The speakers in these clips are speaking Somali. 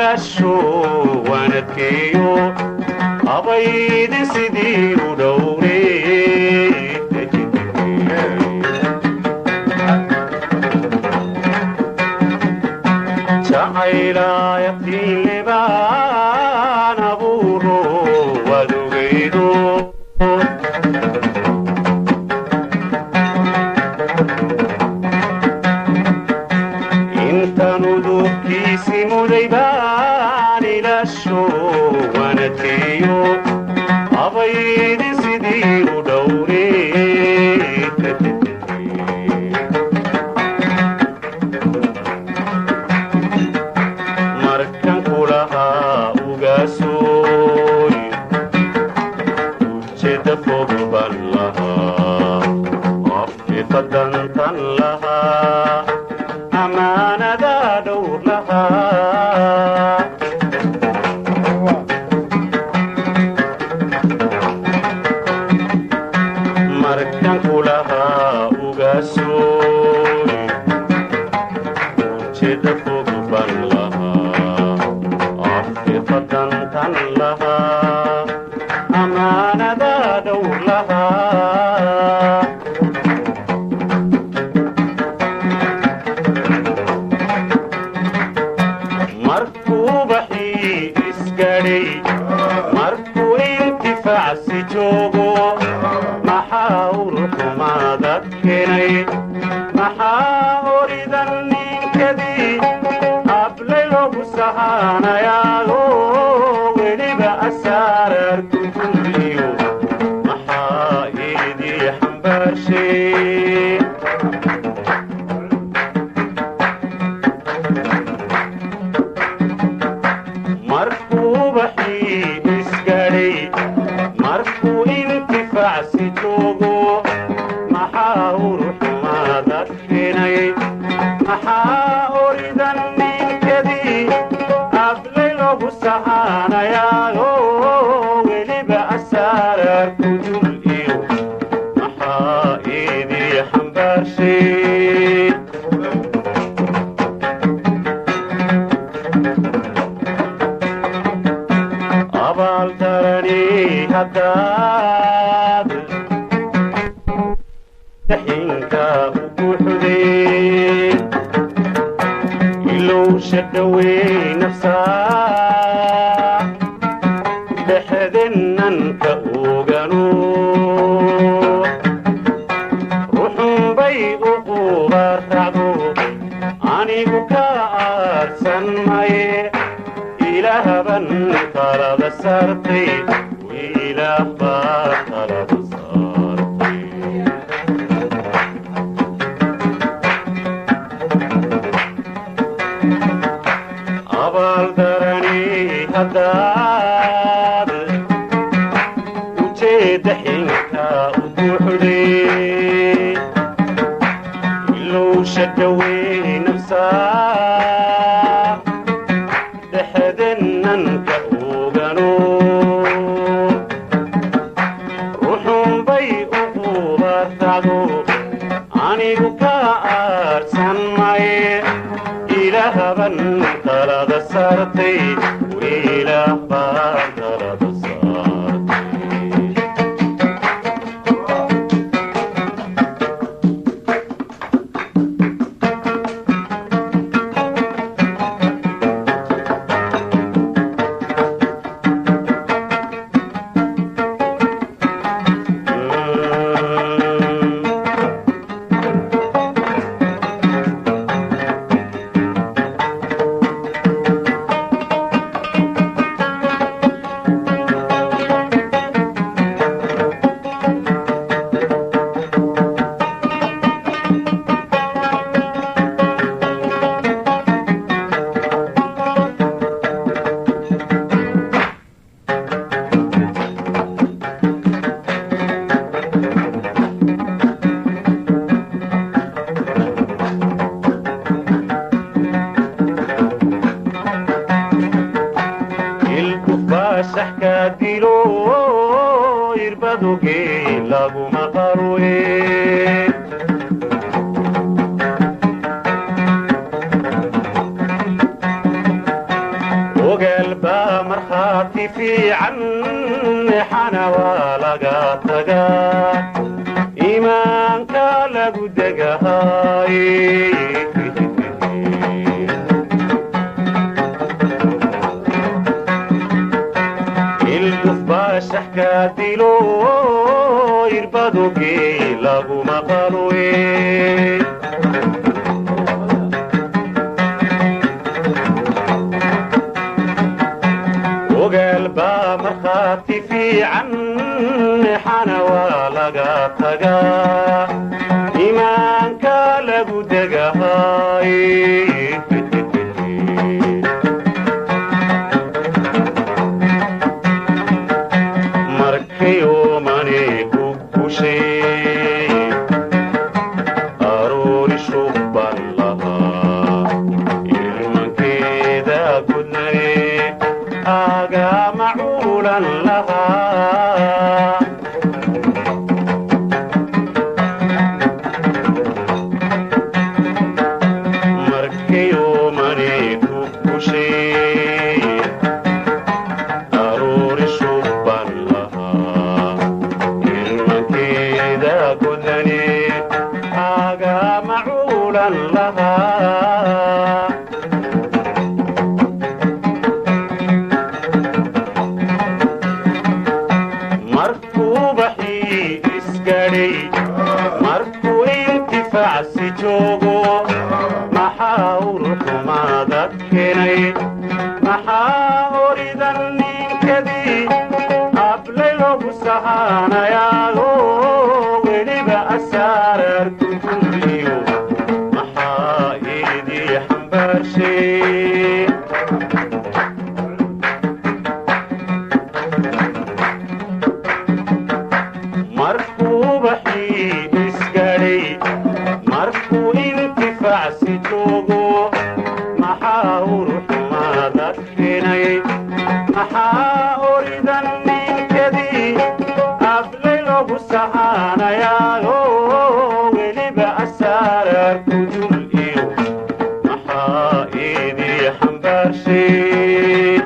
ilaasho wanadkeeyo abaydi sidii u dhowre jacaylaayaqtiinle baan abuuro wadugaydo intanudubkiisi muday baan ilaasho wanadkeeyo abaydi sidii u dhowre markan kulahaa ugaasoy ujeedda fog ban lahaa afkifadantan lahaa amaanada dhowr lahaa markan kulahaa ugaasoy ujeedda fog ban lahaa afkifadantan lahaa amaanada dhowr lahaa markuu baxii isgadhay markuu intifaacsi joogo maxaa uruxumaada keenay maxaa horidan ninkadii ablay loogu sahaanayaago weliba asaaraar ku duliyo maxaa iidii xambaarshay markuu baxii isgadhay markuu intifaacsi joogo maxaa uruxumaada keenay maxaa horidan ninkadii ablay loogu sahaanayaago weliba asaaraar ku dul iyo maxaa iidii xambaarshay abaaldarani haddaad daxinka u buuxday ilowsha dhowey nafsaa dhexdennanka ogano ruxunbay u qubaartacdo anigu ka aarsan maye ilaahban talada saartay ilaah baa talada saartay abaaldarani haddaad ujeedda xinka u buuxday ilowsha dhowey nafsaa dhexdennanka ogano ruxunbay u qubaartacdo anigu ka aarsan maye ilaahban talada saartay ilaah baa talada saartay laguma qarwe وقلبا مرخاتي في عني حنا ولقاتقا إيمانك لقدقهاي شحكاتيلو يربادو كي لاغو مقالوي وقلبا مرخاتي في عني حنا ولقاتقا إيمانك لاغو دقهاي يوماني كوكوشي أروري شبان لها يلمن كده كدني آقا معولا لها مركي يوماني كوكوشي أروري شبان كذني حاجة معولا لها مركوبة حي اسكري مركو انتفاع سجوغو محاور ما ذكني محاور ذني كذي قبل لو سهانا يا أسرار كتوليو محايدي حنبرشي مركوبة حي اسكري مركو انتفاع سجوغو محاور ما ذكني محاور ذني كذي قبل لو سهانا يا أسرار كتوليو محايدي حنبرشي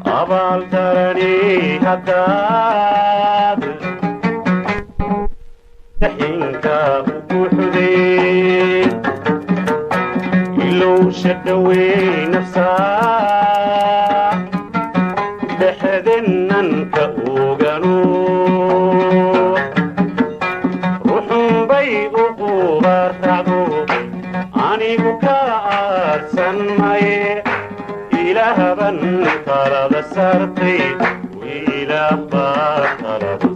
أبال ترني هداد دحينك وكحذي إلو شدوي نفسا بحذنن كأوغنو روحهم بي أقوبار تعبو عنيقو كأرسن ماي إله بن طلب السرطي وإله بار طلب